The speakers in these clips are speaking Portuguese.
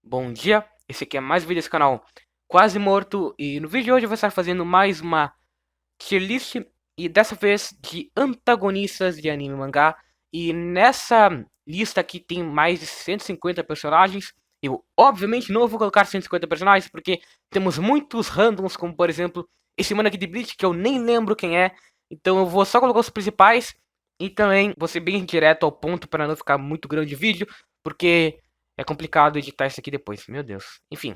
Bom dia, esse aqui é mais um vídeo desse canal Quase Morto e no vídeo de hoje eu vou estar fazendo mais uma tier list e dessa vez de antagonistas de anime e mangá. E nessa lista aqui tem mais de 150 personagens. Eu obviamente não vou colocar 150 personagens porque temos muitos randoms, como por exemplo esse mano aqui de Bleach que eu nem lembro quem é. Então eu vou só colocar os principais e também vou ser bem direto ao ponto para não ficar muito grande o vídeo, porque é complicado editar isso aqui depois, meu Deus. Enfim,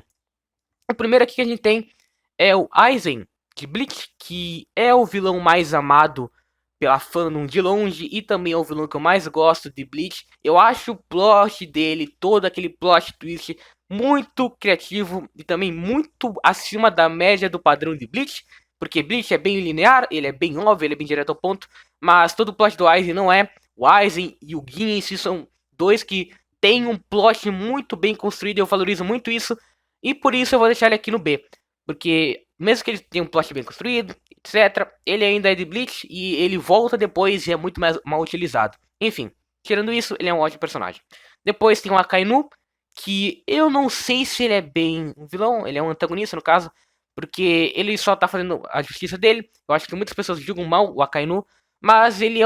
o primeiro aqui que a gente tem é o Aizen de Bleach, que é o vilão mais amado pela fandom de longe e também é o vilão que eu mais gosto de Bleach. Eu acho o plot dele, todo aquele plot twist, muito criativo e também muito acima da média do padrão de Bleach, porque Bleach é bem linear, ele é bem óbvio, ele é bem direto ao ponto, mas todo o plot do Aizen não é. O Aizen e o Gin em si são dois que têm um plot muito bem construído, eu valorizo muito isso, e por isso eu vou deixar ele aqui no B. Porque mesmo que ele tenha um plot bem construído, etc., ele ainda é de Bleach e ele volta depois e é muito mais mal utilizado. Enfim, tirando isso, ele é um ótimo personagem. Depois tem o Akainu, que eu não sei se ele é bem um vilão, ele é um antagonista no caso, porque ele só tá fazendo a justiça dele. Eu acho que muitas pessoas julgam mal o Akainu, mas ele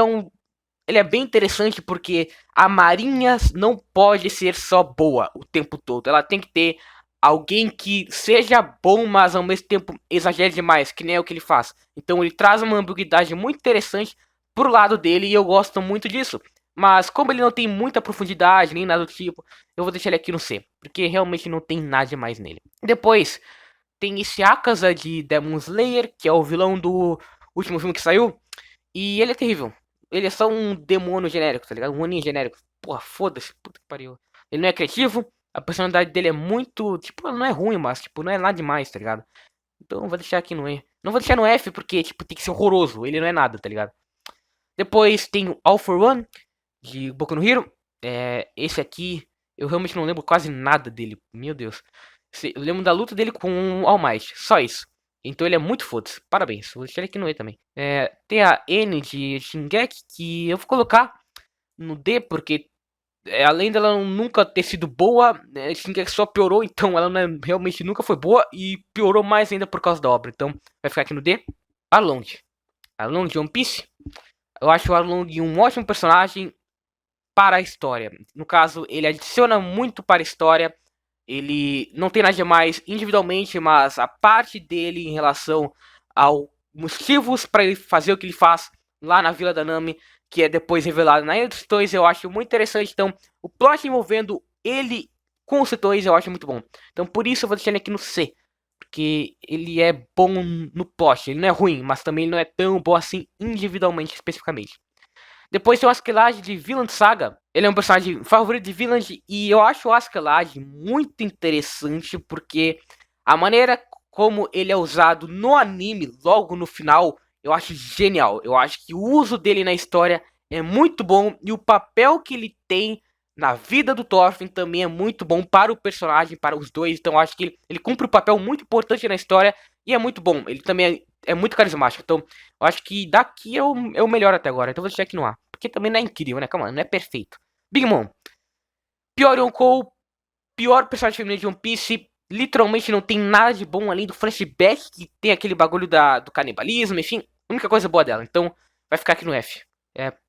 é bem interessante porque a Marinha não pode ser só boa o tempo todo. Ela tem que ter alguém que seja bom, mas ao mesmo tempo exagere demais, que nem é o que ele faz. Então ele traz uma ambiguidade muito interessante pro lado dele e eu gosto muito disso. Mas como ele não tem muita profundidade, nem nada do tipo, eu vou deixar ele aqui no C, porque realmente não tem nada demais nele. Depois tem esse Akaza de Demon Slayer, que é o vilão do último filme que saiu, e ele é terrível. Ele é só um demônio genérico, tá ligado? Um Oni genérico. Porra, foda-se, puta que pariu. Ele não é criativo, a personalidade dele é muito. Tipo, não é ruim, mas, tipo, não é nada demais, tá ligado? Então vou deixar aqui no E. Não vou deixar no F porque, tipo, tem que ser horroroso. Ele não é nada, tá ligado? Depois tem o All for One, de Boku no Hero. Esse aqui, eu realmente não lembro quase nada dele. Meu Deus. Eu lembro da luta dele com o All Might. Só isso. Então ele é muito foda-se. Parabéns. Vou deixar ele aqui no E também. Tem a N de Shingeki, que eu vou colocar no D, porque além dela nunca ter sido boa, Shingeki só piorou, então ela não realmente nunca foi boa e piorou mais ainda por causa da obra. Então vai ficar aqui no D. Arlong. Arlong de One Piece. Eu acho o Arlong um ótimo personagem para a história. No caso, ele adiciona muito para a história. Ele não tem nada demais individualmente, mas a parte dele em relação aos motivos para ele fazer o que ele faz lá na Vila da Nami, que é depois revelado na Ilha dos Titãs, eu acho muito interessante. Então, o plot envolvendo ele com os Titãs eu acho muito bom. Então, por isso eu vou deixar ele aqui no C. Porque ele é bom no plot, ele não é ruim, mas também ele não é tão bom assim individualmente, especificamente. Depois tem o Askeladd de Vinland Saga. Ele é um personagem favorito de Vinland e eu acho o Askeladd muito interessante porque a maneira como ele é usado no anime, logo no final, eu acho genial. Eu acho que o uso dele na história é muito bom e o papel que ele tem na vida do Thorfinn também é muito bom para o personagem, para os dois. Então eu acho que ele cumpre um papel muito importante na história e é muito bom. Ele também é muito carismático. Então eu acho que daqui é o melhor até agora. Então eu vou deixar aqui no A. Porque também não é incrível, né? Calma, não é perfeito. Big Mom. Pior Yonkou. Pior personagem feminino de One Piece. Literalmente não tem nada de bom além do flashback. Que tem aquele bagulho do canibalismo. Enfim, a única coisa boa dela. Então vai ficar aqui no F.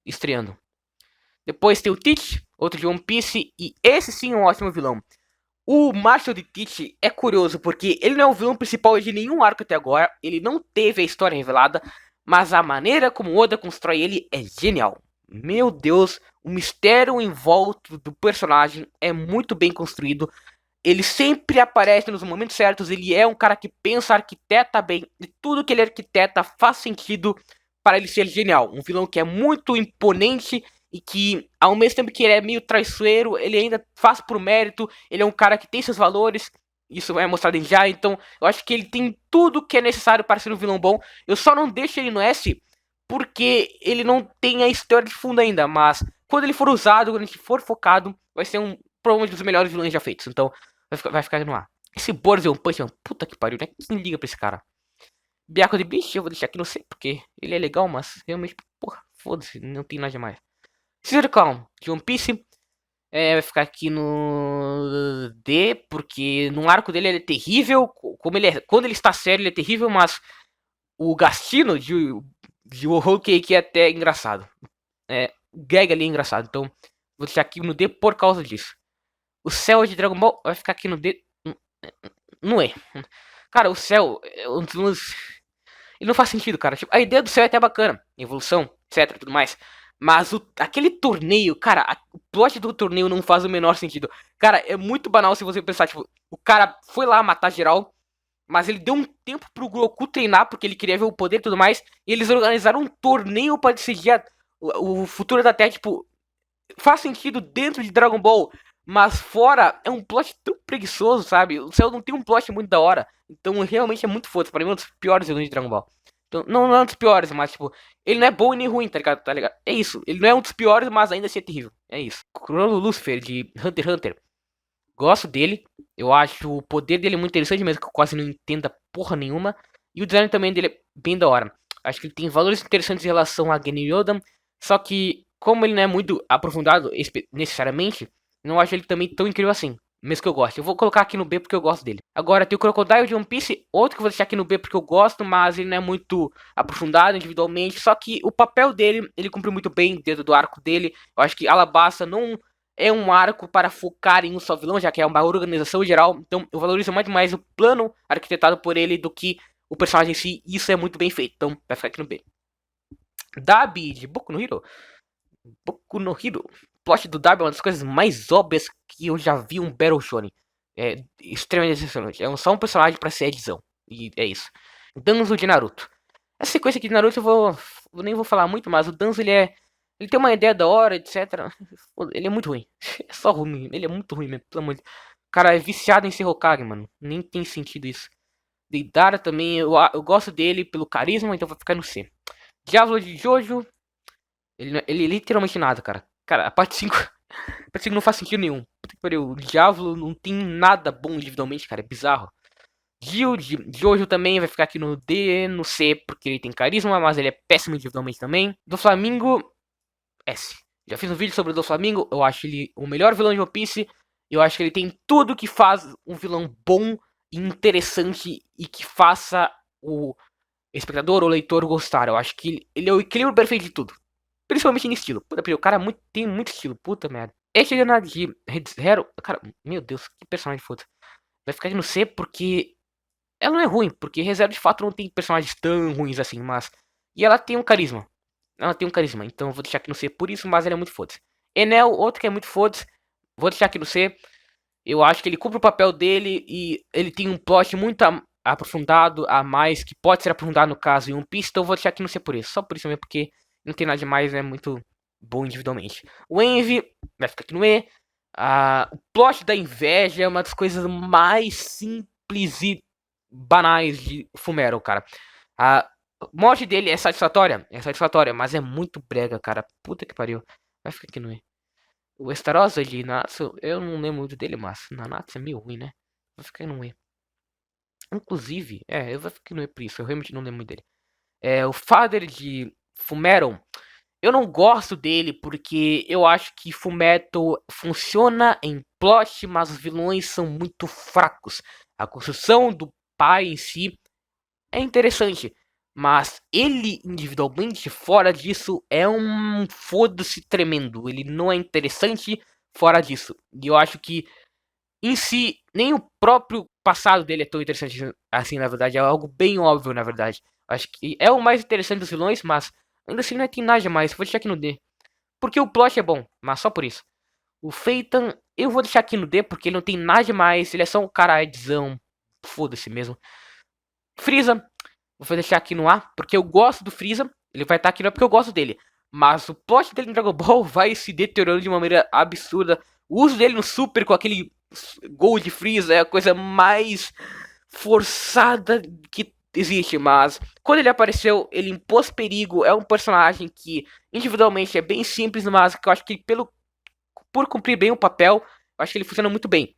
Estreando. Depois tem o Teach. Outro de One Piece. E esse sim é um ótimo vilão. O Marshall de Teach é curioso porque ele não é o vilão principal de nenhum arco até agora. Ele não teve a história revelada. Mas a maneira como Oda constrói ele é genial. Meu Deus, o mistério em volta do personagem é muito bem construído. Ele sempre aparece nos momentos certos. Ele é um cara que pensa, arquiteta bem. E tudo que ele arquiteta faz sentido para ele ser genial. Um vilão que é muito imponente e que, ao mesmo tempo que ele é meio traiçoeiro, ele ainda faz por mérito. Ele é um cara que tem seus valores. Isso é mostrado em já. Então, eu acho que ele tem tudo que é necessário para ser um vilão bom. Eu só não deixo ele no S porque ele não tem a história de fundo ainda. Mas quando ele for usado, quando a gente for focado, vai ser provavelmente um dos melhores vilões já feitos. Então, vai ficar no ar. Esse Boris é um punch, puta que pariu, né? Quem liga pra esse cara? Biaco de Bleach, eu vou deixar aqui no C, porque ele é legal, mas realmente, porra, foda-se, não tem nada demais. Caesar Clown, de One Piece. Vai ficar aqui no D, porque no arco dele ele é terrível. Como ele é, quando ele está sério, ele é terrível, mas o Gastino de Whole Cake é até engraçado. O gag ali é engraçado. Então, vou deixar aqui no D por causa disso. O Cell de Dragon Ball vai ficar aqui no D. Não é. Cara, o Cell é um dos. Ele não faz sentido, cara. Tipo, a ideia do Cell é até bacana. Evolução, etc, tudo mais. Mas aquele torneio, cara, o plot do torneio não faz o menor sentido. Cara, é muito banal se você pensar, tipo, o cara foi lá matar geral, mas ele deu um tempo pro Goku treinar, porque ele queria ver o poder e tudo mais, e eles organizaram um torneio pra decidir o futuro da Terra, tipo, faz sentido dentro de Dragon Ball, mas fora é um plot tão preguiçoso, sabe? O Cell não tem um plot muito da hora, então realmente é muito foda. Pra mim é um dos piores vilões de Dragon Ball. Então, não é um dos piores, mas tipo, ele não é bom e nem ruim, tá ligado? Tá ligado? É isso. Ele não é um dos piores, mas ainda assim é terrível. É isso. Chrono Lucifer de Hunter x Hunter. Gosto dele. Eu acho o poder dele muito interessante, mesmo que eu quase não entenda porra nenhuma. E o design também dele é bem da hora. Acho que ele tem valores interessantes em relação a Gen Yoda. Só que, como ele não é muito aprofundado necessariamente, não acho ele também tão incrível assim. Mesmo que eu goste. Eu vou colocar aqui no B porque eu gosto dele. Agora tem o Crocodile de One Piece. Outro que eu vou deixar aqui no B porque eu gosto, mas ele não é muito aprofundado individualmente. Só que o papel dele, ele cumpriu muito bem dentro do arco dele. Eu acho que Alabasta não é um arco para focar em um só vilão, já que é uma organização geral. Então eu valorizo muito mais o plano arquitetado por ele do que o personagem em si. E isso é muito bem feito. Então vai ficar aqui no B. Dabi de Boku no Hero. Boku no Hero. O plot do Dabi é uma das coisas mais óbvias que eu já vi um Battle Shonen. É extremamente decepcionante. É só um personagem pra ser edição. E é isso. Danzo de Naruto. Essa sequência aqui de Naruto eu nem vou falar muito, mas o Danzo ele tem uma ideia da hora, etc. Ele é muito ruim. É só ruim. Ele é muito ruim mesmo. Pelo amor de... O cara é viciado em ser Hokage, mano. Nem tem sentido isso. Deidara também, eu gosto dele pelo carisma, então vai ficar no C. Diablo de Jojo. Ele literalmente nada, cara. Cara, a parte 5. A parte 5 não faz sentido nenhum. Puta que pariu. O Diablo não tem nada bom individualmente, cara. É bizarro. Gil de Jojo também vai ficar aqui no D, no C, porque ele tem carisma, mas ele é péssimo individualmente também. Do Flamengo, S. Já fiz um vídeo sobre o do Flamengo. Eu acho ele o melhor vilão de One Piece. Eu acho que ele tem tudo que faz um vilão bom e interessante e que faça o espectador ou leitor gostar. Eu acho que ele é o equilíbrio perfeito de tudo. Principalmente em estilo. Puta, o cara tem muito estilo. Puta merda. Este de Red Zero. Cara, meu Deus, que personagem foda. Vai ficar no C porque ela não é ruim. Porque ReZero de fato não tem personagens tão ruins assim. Mas. E ela tem um carisma. Ela tem um carisma. Então eu vou deixar aqui no C por isso. Mas ela é muito foda. Enel, outro que é muito foda. Vou deixar aqui no C. Eu acho que ele cumpre o papel dele. E ele tem um plot muito aprofundado a mais. Que pode ser aprofundado no caso em One Piece. Então eu vou deixar aqui no C por isso. Só por isso mesmo. Porque não tem nada demais, é muito bom individualmente. O Envy vai ficar aqui no E. O plot da inveja é uma das coisas mais simples e banais de Fumero, cara. A morte dele é satisfatória, mas é muito brega, cara. Puta que pariu. Vai ficar aqui no E. O Estarosa de Natsu, eu não lembro muito dele, mas Nanatsu é meio ruim, né? Vai ficar no E. Inclusive, eu vou ficar no E por isso, eu realmente não lembro muito dele. O Father de Fumero, eu não gosto dele porque eu acho que Fullmetal funciona em plot, mas os vilões são muito fracos. A construção do pai em si é interessante, mas ele individualmente, fora disso, é um foda-se tremendo. Ele não é interessante fora disso. E eu acho que em si, nem o próprio passado dele é tão interessante assim, na verdade. É algo bem óbvio, na verdade. Acho que é o mais interessante dos vilões, mas ainda assim não tem nada demais. Vou deixar aqui no D. Porque o plot é bom, mas só por isso. O Phaeton, eu vou deixar aqui no D, porque ele não tem nada demais. Ele é só um cara edzão. Foda-se mesmo. Freeza, vou deixar aqui no A, porque eu gosto do Freeza. Ele vai estar aqui não é porque eu gosto dele. Mas o plot dele em Dragon Ball vai se deteriorando de uma maneira absurda. O uso dele no Super com aquele Gold Freeza é a coisa mais forçada que existe, mas quando ele apareceu, ele impôs perigo, é um personagem que individualmente é bem simples, mas que eu acho que por cumprir bem o papel, eu acho que ele funciona muito bem,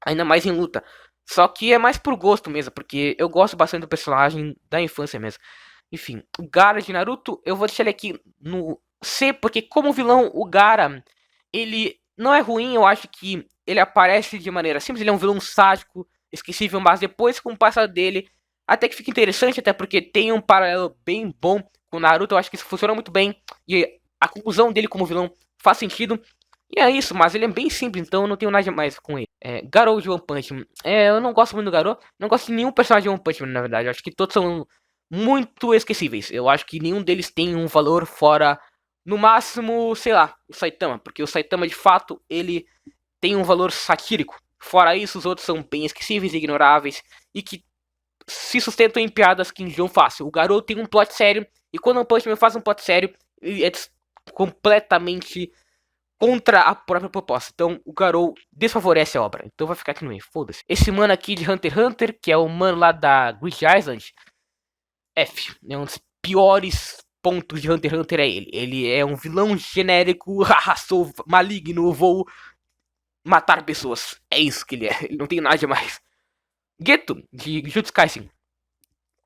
ainda mais em luta. Só que é mais por gosto mesmo, porque eu gosto bastante do personagem da infância mesmo. Enfim, o Gaara de Naruto, eu vou deixar ele aqui no C, porque como vilão, o Gaara, ele não é ruim, eu acho que ele aparece de maneira simples, ele é um vilão sádico, esquecível, mas depois com o passado dele, até que fica interessante, até porque tem um paralelo bem bom com o Naruto, eu acho que isso funciona muito bem, e a conclusão dele como vilão faz sentido, e é isso, mas ele é bem simples, então eu não tenho nada mais com ele. Garou de One Punch Man. Eu não gosto muito do Garou, não gosto de nenhum personagem de One Punch Man, na verdade, eu acho que todos são muito esquecíveis, eu acho que nenhum deles tem um valor fora, no máximo, sei lá, o Saitama, porque o Saitama de fato, ele tem um valor satírico. Fora isso, os outros são bem esquecíveis e ignoráveis e que se sustentam em piadas que enjoam fácil. O garoto tem um plot sério e quando o Punch Man faz um plot sério, ele é completamente contra a própria proposta. Então o Garou desfavorece a obra. Então vai ficar aqui no meio, foda-se. Esse mano aqui de Hunter x Hunter, que é o mano lá da Grid Island, F. É um dos piores pontos de Hunter x Hunter é ele. Ele é um vilão genérico, sou maligno, vou matar pessoas. É isso que ele é. Ele não tem nada demais. Geto, de Jujutsu Kaisen.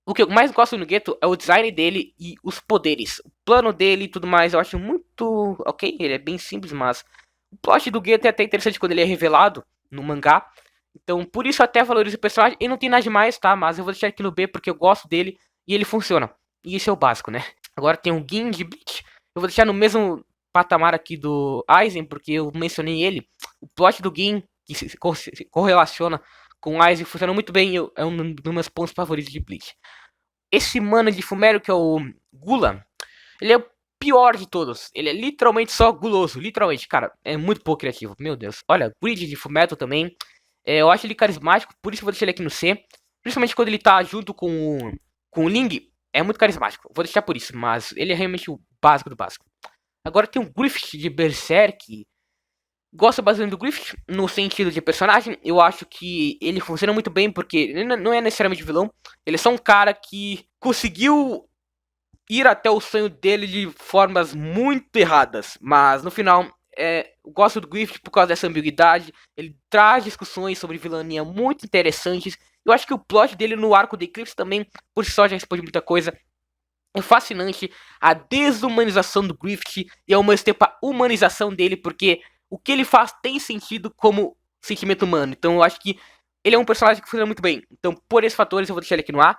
O que eu mais gosto no Geto é o design dele e os poderes. O plano dele e tudo mais eu acho muito ok. Ele é bem simples, mas o plot do Geto é até interessante quando ele é revelado no mangá. Então, por isso eu até valorizo o personagem. Ele não tem nada demais, tá? Mas eu vou deixar aqui no B porque eu gosto dele e ele funciona. E isso é o básico, né? Agora tem o Gin de Bleach. Eu vou deixar no mesmo patamar aqui do Aizen, porque eu mencionei ele. O plot do Gin, que se correlaciona com o Aizen, funciona muito bem. É um dos meus pontos favoritos de Bleach. Esse mano de Fumero, que é o Gula, ele é o pior de todos. Ele é literalmente só guloso. Literalmente, cara, é muito pouco criativo. Meu Deus. Olha, Grid de Fullmetal também. Eu acho ele carismático, por isso eu vou deixar ele aqui no C. Principalmente quando ele tá junto com o Ling. É muito carismático. Vou deixar por isso, mas ele é realmente o básico do básico. Agora tem o Griffith de Berserk. Gosto bastante do Griffith no sentido de personagem. Eu acho que ele funciona muito bem porque ele não é necessariamente vilão. Ele é só um cara que conseguiu ir até o sonho dele de formas muito erradas. Mas no final, eu gosto do Griffith por causa dessa ambiguidade. Ele traz discussões sobre vilania muito interessantes. Eu acho que o plot dele no arco de Eclipse também, por si só, já responde muita coisa. É fascinante a desumanização do Griffith e ao mesmo tempo a humanização dele, porque o que ele faz tem sentido como sentimento humano. Então eu acho que ele é um personagem que funciona muito bem. Então, por esses fatores, eu vou deixar ele aqui no A.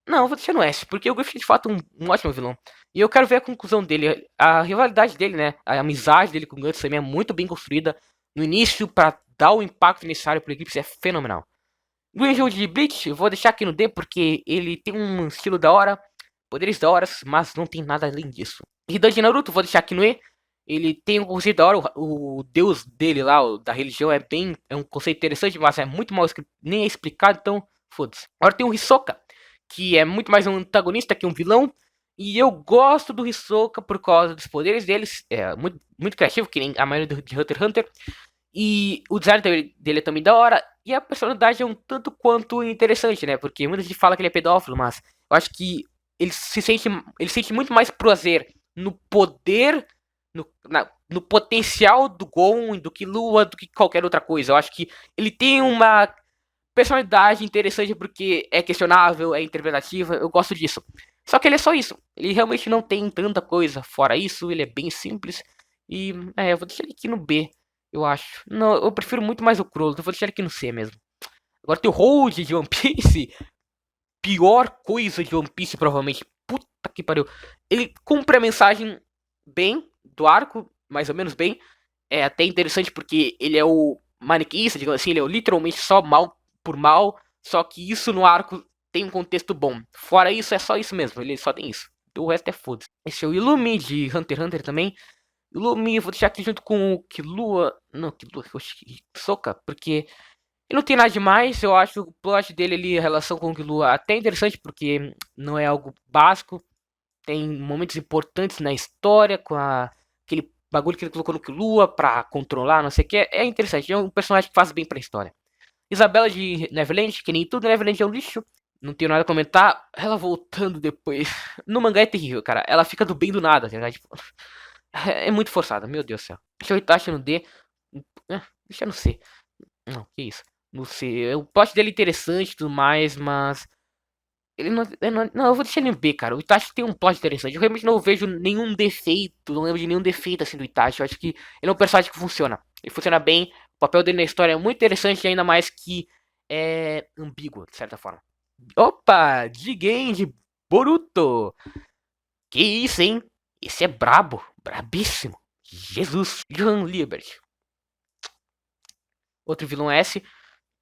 Não, eu vou deixar no S, porque o Griffith é de fato um ótimo vilão. E eu quero ver a conclusão dele. A rivalidade dele, né? A amizade dele com o Guts também é muito bem construída no início para dar o impacto necessário para o Eclipse, é fenomenal. Green de Bleach, eu vou deixar aqui no D porque ele tem um estilo da hora, poderes da hora, mas não tem nada além disso. Hidan de Naruto, vou deixar aqui no E. Ele tem um conceito da hora, o deus dele lá, da religião, é um conceito interessante, mas é muito mal escrito, nem é explicado, então foda-se. Agora tem o Hisoka, que é muito mais um antagonista que um vilão, e eu gosto do Hisoka por causa dos poderes deles, é muito, muito criativo, que nem a maioria de Hunter x Hunter, e o design dele é também da hora, e a personalidade é um tanto quanto interessante, né, porque muita gente fala que ele é pedófilo, mas eu acho que ele sente muito mais prazer no poder, no potencial do Gon, do que Lua, do que qualquer outra coisa. Eu acho que ele tem uma personalidade interessante porque é questionável, é interpretativa, eu gosto disso. Só que ele é só isso. Ele realmente não tem tanta coisa fora isso, ele é bem simples. E, eu vou deixar ele aqui no B, eu acho. Não, eu prefiro muito mais o Crollo, então eu vou deixar ele aqui no C mesmo. Agora tem o Hold de One Piece. Pior coisa de One Piece, provavelmente. Puta que pariu. Ele cumpre a mensagem bem do arco, mais ou menos bem. É até interessante porque ele é o maniqueísta, digamos assim, ele é literalmente só mal por mal. Só que isso no arco tem um contexto bom. Fora isso, é só isso mesmo, ele só tem isso. O resto é foda-se. Esse é o Illumi de Hunter x Hunter também. Illumi, vou deixar aqui junto com o Killua. Não, Killua, Soka, porque ele não tem nada demais, eu acho o plot dele ali, a relação com o Killua até interessante, porque não é algo básico. Tem momentos importantes na história, com aquele bagulho que ele colocou no Killua pra controlar, não sei o que. É interessante, é um personagem que faz bem pra história. Isabela de Neverland, que nem tudo Neverland é um lixo. Não tenho nada a comentar. Ela voltando depois. No mangá é terrível, cara. Ela fica do bem do nada, tá ligado? Tipo, é muito forçada, meu Deus do céu. Deixa eu Itachi no D. Deixa eu no C. Não, que isso. No C. O plot dele é interessante e tudo mais, mas. Ele não, eu vou deixar ele em B, cara. O Itachi tem um plot interessante. Eu realmente não vejo nenhum defeito. Não lembro de nenhum defeito assim do Itachi. Eu acho que ele é um personagem que funciona. Ele funciona bem. O papel dele na história é muito interessante, ainda mais que é ambíguo, de certa forma. Opa! Jigen de Boruto! Que isso, hein? Esse é brabo. Brabíssimo. Jesus. Johan Liebert. Outro vilão é esse.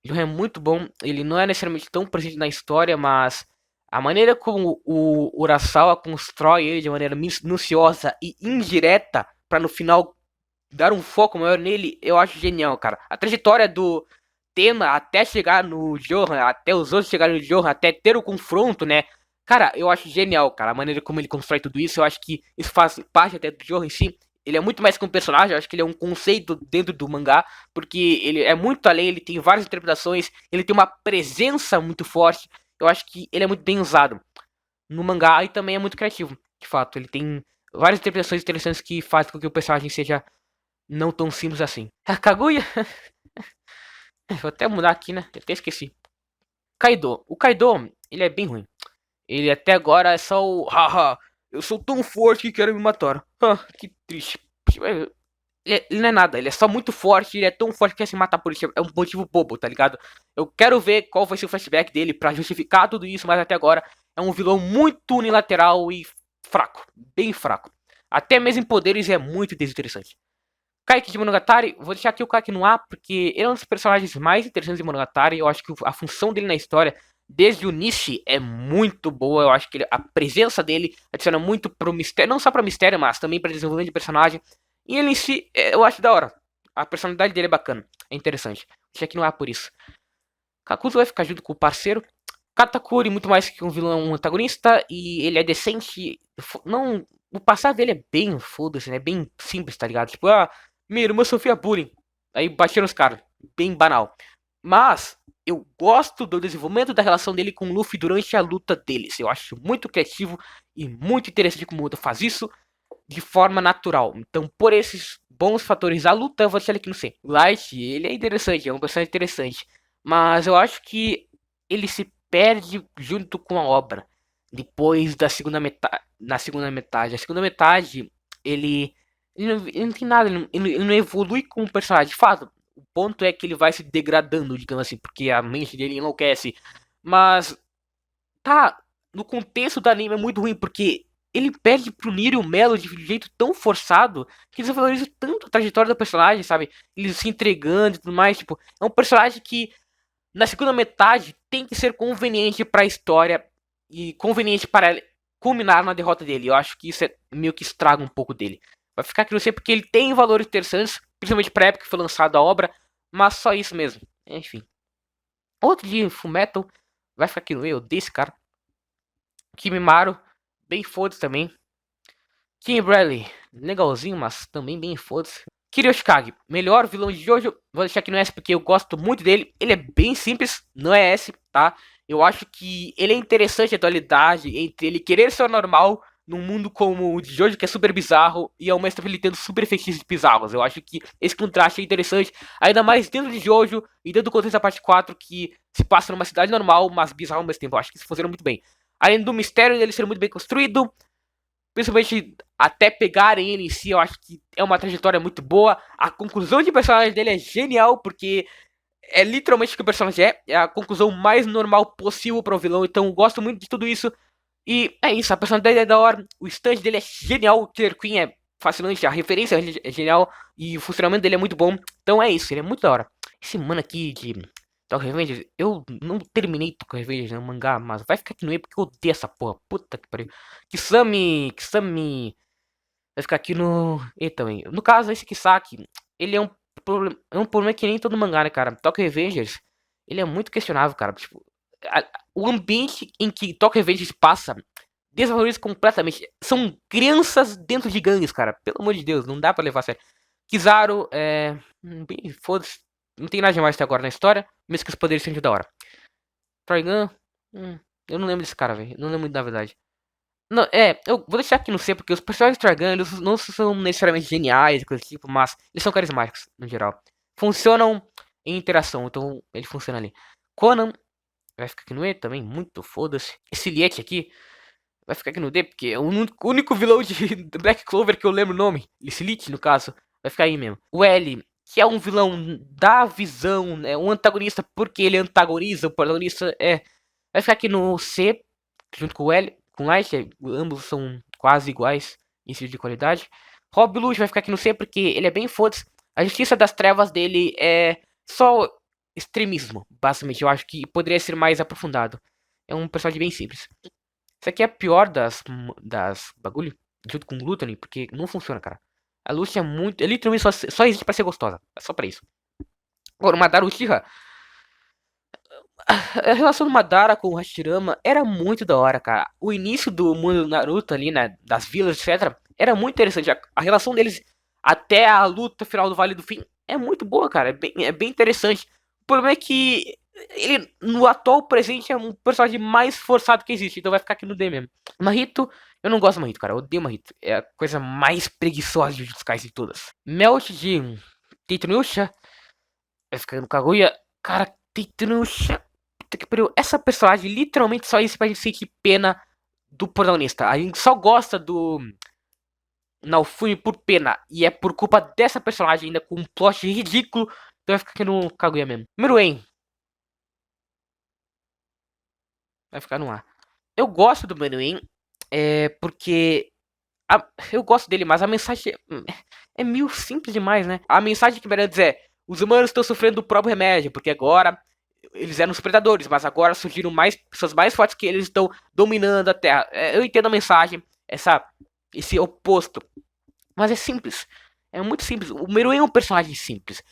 Johan é muito bom. Ele não é necessariamente tão presente na história, mas a maneira como o Urasawa constrói ele de maneira minuciosa e indireta para no final dar um foco maior nele, eu acho genial, cara. A trajetória do Tena até chegar no Johan, até os outros chegarem no Johan, até ter o confronto, né? Cara, eu acho genial, cara. A maneira como ele constrói tudo isso, eu acho que isso faz parte até do Johan em si. Ele é muito mais que um personagem, eu acho que ele é um conceito dentro do mangá, porque ele é muito além, ele tem várias interpretações, ele tem uma presença muito forte. Eu acho que ele é muito bem usado no mangá e também é muito criativo, de fato. Ele tem várias interpretações interessantes que fazem com que o personagem seja não tão simples assim. A Kaguya? Vou até mudar aqui, né? Eu até esqueci. Kaido. O Kaido, ele é bem ruim. Ele até agora é só o haha, eu sou tão forte que quero me matar. Que triste. Ele não é nada, ele é só muito forte, ele é tão forte que quer se matar por isso. É um motivo bobo, tá ligado? Eu quero ver qual vai ser o flashback dele pra justificar tudo isso, mas até agora é um vilão muito unilateral e fraco. Bem fraco. Até mesmo em poderes é muito desinteressante. Kaique de Monogatari, vou deixar aqui o Kaique no ar, porque ele é um dos personagens mais interessantes de Monogatari. Eu acho que a função dele na história, desde o Nishi, é muito boa. Eu acho que a presença dele adiciona muito pro mistério, não só pro mistério, mas também para desenvolvimento de personagem. E ele em si, eu acho da hora. A personalidade dele é bacana, é interessante. Deixa aqui no ar por isso. Kakuzu vai ficar junto com o parceiro. Katakuri, muito mais que um vilão, um antagonista, e ele é decente. Não, o passado dele é bem foda-se, né? Bem simples, tá ligado? Tipo, minha irmã sofria bullying. Aí batia nos caras. Bem banal. Mas eu gosto do desenvolvimento da relação dele com o Luffy durante a luta deles. Eu acho muito criativo e muito interessante como o Oda faz isso de forma natural. Então, por esses bons fatores, a luta eu vou deixar ele aqui no C. Light, ele é interessante, é um personagem interessante. Mas eu acho que ele se perde junto com a obra. Depois da segunda metade. Na segunda metade. A segunda metade, ele não tem nada, ele não evolui como personagem. De fato, o ponto é que ele vai se degradando, digamos assim, porque a mente dele enlouquece. Mas, tá, no contexto do anime é muito ruim, porque ele perde pro Niro e o Melo de um jeito tão forçado que eles valorizam tanto a trajetória do personagem, sabe? Eles se entregando e tudo mais. Tipo, é um personagem que na segunda metade tem que ser conveniente para a história e conveniente para culminar na derrota dele. Eu acho que isso é meio que estraga um pouco dele. Vai ficar aqui no C porque ele tem valores interessantes, principalmente pra época que foi lançada a obra, mas só isso mesmo. Enfim. Outro de Fullmetal vai ficar aqui no eu desse cara. Kimimaro, bem foda também. Kim Bradley, legalzinho, mas também bem foda-se. Kiryoshikage, melhor vilão de Jojo. Vou deixar aqui no S porque eu gosto muito dele. Ele é bem simples, não é S, tá? Eu acho que ele é interessante a dualidade entre ele querer ser normal num mundo como o de Jojo, que é super bizarro, e ao mesmo tempo ele tendo super feitiços bizarros. Eu acho que esse contraste é interessante, ainda mais dentro de Jojo e dentro do contexto da parte 4, que se passa numa cidade normal, mas bizarro ao mesmo tempo. Eu acho que isso funciona muito bem. Além do mistério dele ser muito bem construído, principalmente até pegarem ele em si, eu acho que é uma trajetória muito boa. A conclusão de personagem dele é genial, porque é literalmente o que o personagem é a conclusão mais normal possível para o vilão. Então eu gosto muito de tudo isso. E é isso, a personalidade é da hora, o stand dele é genial, o Killer Queen é fascinante, a referência é genial e o funcionamento dele é muito bom. Então é isso, ele é muito da hora. Esse mano aqui de Tokyo Revengers, eu não terminei Tokyo Revengers no mangá, mas vai ficar aqui no E porque eu odeio essa porra. Puta que pariu. Kisame. Vai ficar aqui no E também. No caso, esse Kisaki, ele é um problema que nem todo mangá, né, cara? Tokyo Revengers, ele é muito questionável, cara. Tipo, o ambiente em que Tokyo Revengers passa desvaloriza completamente. São crianças dentro de gangues, cara. Pelo amor de Deus, não dá pra levar a sério. Kizaru, bem, foda-se. Não tem nada demais até agora na história, mesmo que os poderes sejam da hora. Trigun, eu não lembro desse cara, velho. Não lembro muito da verdade. Não, eu vou deixar aqui no C, porque os personagens de Trigun, eles não são necessariamente geniais, coisa do tipo, mas eles são carismáticos, no geral. Funcionam em interação, então ele funciona ali. Conan, vai ficar aqui no E também, muito foda-se. Esse Liette aqui, vai ficar aqui no D, porque é o único vilão de Black Clover que eu lembro o nome. Esse Lich, no caso, vai ficar aí mesmo. O L, que é um vilão da visão, né? Um antagonista porque ele antagoniza o protagonista, vai ficar aqui no C, junto com o L, com o Light, ambos são quase iguais em sentido de qualidade. Rob Lute vai ficar aqui no C porque ele é bem foda-se. A justiça das trevas dele é só extremismo, basicamente. Eu acho que poderia ser mais aprofundado. É um personagem bem simples. Isso aqui é a pior das bagulho, junto com o Glutton, porque não funciona, cara. A Lucy é muito. É literalmente só existe pra ser gostosa. É só pra isso. Agora, o Madara Uchiha. A relação do Madara com o Hashirama era muito da hora, cara. O início do mundo do Naruto ali, né? Das vilas, etc. Era muito interessante. A relação deles até a luta final do Vale do Fim é muito boa, cara. É bem interessante. O problema é que ele, no atual presente, é um personagem mais forçado que existe. Então vai ficar aqui no D mesmo. Mahito, eu não gosto do Mahito, cara. Eu odeio Mahito. É a coisa mais preguiçosa de Jujutsu Kaisen de todas. Melt de Teitsunusha vai ficar no Kaguya. Cara, Teitsunusha. Puta que pariu. Essa personagem literalmente só existe pra gente sentir pena do protagonista. A gente só gosta do Naofumi por pena. E é por culpa dessa personagem, ainda com um plot ridículo. Então vai ficar aqui no Kaguya mesmo. Meruem. Vai ficar no A. Eu gosto do Meruem. Porque eu gosto dele, mas a mensagem é meio simples demais, né? A mensagem que Merandes é: os humanos estão sofrendo do próprio remédio, porque agora eles eram os predadores, mas agora surgiram mais pessoas mais fortes que eles, estão dominando a Terra. Eu entendo a mensagem, esse oposto, mas é simples. É muito simples. O Meruem é um personagem simples.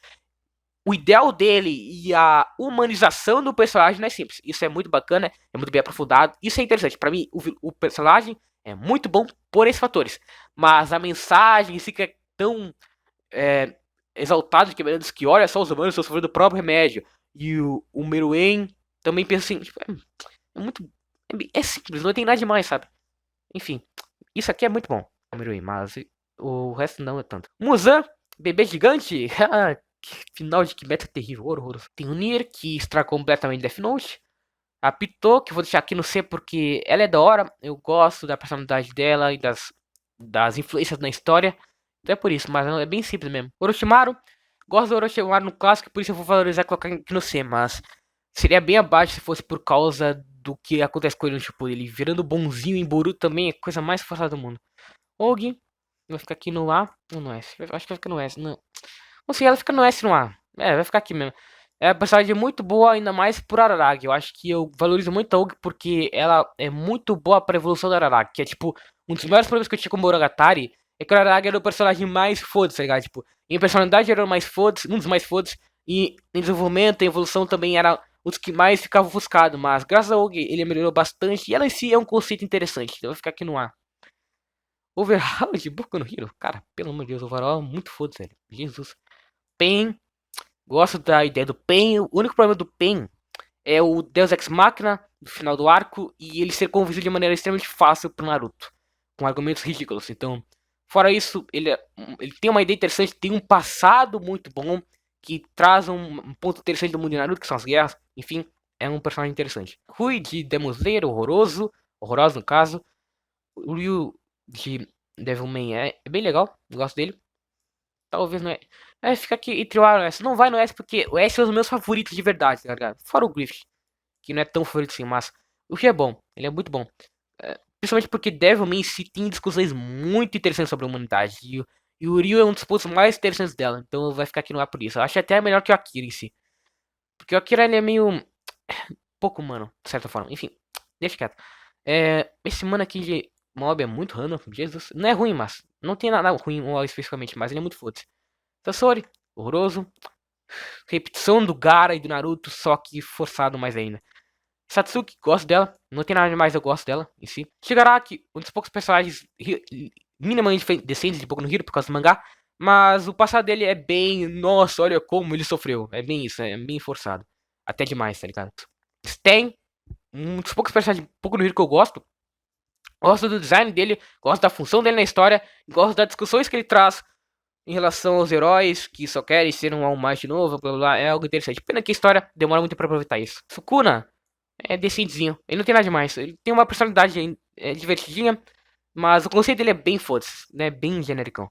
O ideal dele e a humanização do personagem não é simples. Isso é muito bacana, é muito bem aprofundado. Isso é interessante. Pra mim, o personagem é muito bom por esses fatores. Mas a mensagem fica tão exaltado que diz que olha só, os humanos estão sofrendo do próprio remédio. E o Meruem também pensa assim, tipo, é muito. É simples, não tem nada demais, sabe? Enfim, isso aqui é muito bom, o Meruem, mas o resto não é tanto. Muzan, bebê gigante. Que final de Kimetsu terrível, horroroso. Tem o Nier, que estragou completamente Death Note. A Pitô, que eu vou deixar aqui no C porque ela é da hora. Eu gosto da personalidade dela e das influências na história. Então é por isso, mas é bem simples mesmo. Orochimaru, gosto do Orochimaru no clássico, por isso eu vou valorizar e colocar aqui no C, mas seria bem abaixo se fosse por causa do que acontece com ele no Shippuden. Ele virando bonzinho em Boruto também é a coisa mais forçada do mundo. Og, vai ficar aqui no A ou no S? Acho que vai ficar no S, não. Não sei, ela fica no S no A. Vai ficar aqui mesmo. É uma personagem muito boa, ainda mais por Araragi. Eu acho que eu valorizo muito a Og porque ela é muito boa pra evolução da Araragi. Que é tipo, um dos maiores problemas que eu tinha com o Monogatari é que o Araragi era o personagem mais foda-se, tá ligado? Tipo, em personalidade era o mais foda-se, um dos mais foda-se. E em desenvolvimento, em evolução também era um dos que mais ficava ofuscado. Mas graças a Og ele melhorou bastante. E ela em si é um conceito interessante. Então vai ficar aqui no A. Overhaul de Boku no Hero. Cara, pelo amor de Deus, Overhaul é muito foda-se, velho. Jesus. Pen. Gosto da ideia do Pen. O único problema do Pen é o Deus Ex Machina no final do arco e ele ser convencido de maneira extremamente fácil pro Naruto, com argumentos ridículos. Então, fora isso, ele tem uma ideia interessante, tem um passado muito bom que traz um ponto interessante do mundo de Naruto, que são as guerras. Enfim, é um personagem interessante. Rui de Demon Slayer, horroroso no caso. O Ryu de Devilman é bem legal, gosto dele. Talvez não é. Fica aqui entre o A e o S. Não vai no S porque o S é um dos meus favoritos de verdade, tá ligado? Fora o Griffith, que não é tão favorito assim, mas o que é bom, ele é muito bom. Principalmente porque Devilman em si tem discussões muito interessantes sobre a humanidade. E o Ryu é um dos pontos mais interessantes dela. Então vai ficar aqui no A por isso. Eu acho até melhor que o Akira em si. Porque o Akira ele é meio. Pouco humano, de certa forma. Enfim, deixa quieto. Esse mano aqui de mob é muito random, Jesus. Não é ruim, mas não tem nada ruim especificamente, mas ele é muito foda. Sasori, horroroso. Repetição do Gaara e do Naruto, só que forçado mais ainda. Satsuki, gosto dela. Não tem nada demais, eu gosto dela em si. Shigaraki, um dos poucos personagens minimamente decentes de Boku no Hero por causa do mangá. Mas o passado dele é bem. Nossa, olha como ele sofreu. É bem isso, é bem forçado. Até demais, tá ligado? Sten, um dos poucos personagens de Boku no Hero que eu gosto. Gosto do design dele, gosto da função dele na história, gosto das discussões que ele traz em relação aos heróis que só querem ser um All Might de novo, blá, blá, blá, é algo interessante. Pena que a história demora muito pra aproveitar isso. Sukuna é decentezinho, ele não tem nada demais, ele tem uma personalidade divertidinha, mas o conceito dele é bem foda-se, né, bem genericão.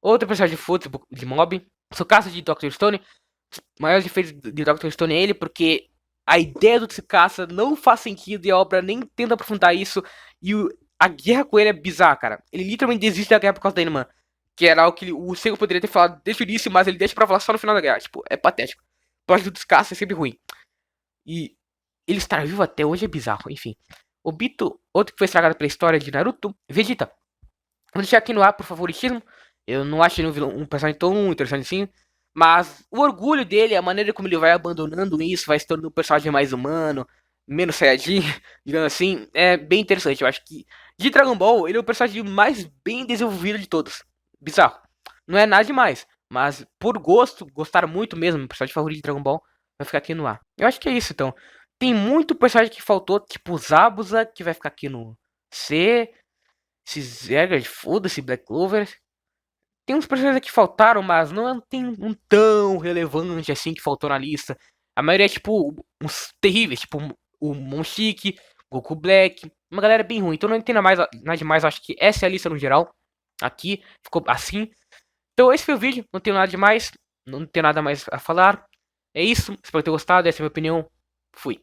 Outro personagem de foda de mob, Tsukasa de Dr. Stone, os maiores defeitos de Dr. Stone é ele, porque a ideia do Tsukasa não faz sentido e a obra nem tenta aprofundar isso. E a guerra com ele é bizarra, cara. Ele literalmente desiste da guerra por causa da irmã. Que era algo que o Seigo poderia ter falado desde o início, mas ele deixa pra falar só no final da guerra. Tipo, é patético. O plot do Tsukasa é sempre ruim. E ele estar vivo até hoje é bizarro, enfim. Obito, outro que foi estragado pela história de Naruto. Vegeta. Vou deixar aqui no ar por favoritismo. Eu não acho ele um personagem tão interessante assim. Mas o orgulho dele, a maneira como ele vai abandonando isso, vai se tornando um personagem mais humano, menos Saiyajin, digamos assim, é bem interessante. Eu acho que de Dragon Ball, ele é o personagem mais bem desenvolvido de todos. Bizarro. Não é nada demais, mas por gosto, gostar muito mesmo, meu personagem favorito de Dragon Ball, vai ficar aqui no ar. Eu acho que é isso então. Tem muito personagem que faltou, tipo Zabuza, que vai ficar aqui no C. Esses Eggers, foda-se, Black Clover. Tem uns personagens que faltaram, mas não tem um tão relevante assim que faltou na lista. A maioria é tipo uns terríveis, tipo o Monchique, Goku Black. Uma galera bem ruim. Então não tem nada demais. Acho que essa é a lista no geral. Aqui ficou assim. Então esse foi o vídeo. Não tenho nada demais. Não tenho nada mais a falar. É isso. Espero ter gostado. Essa é a minha opinião. Fui.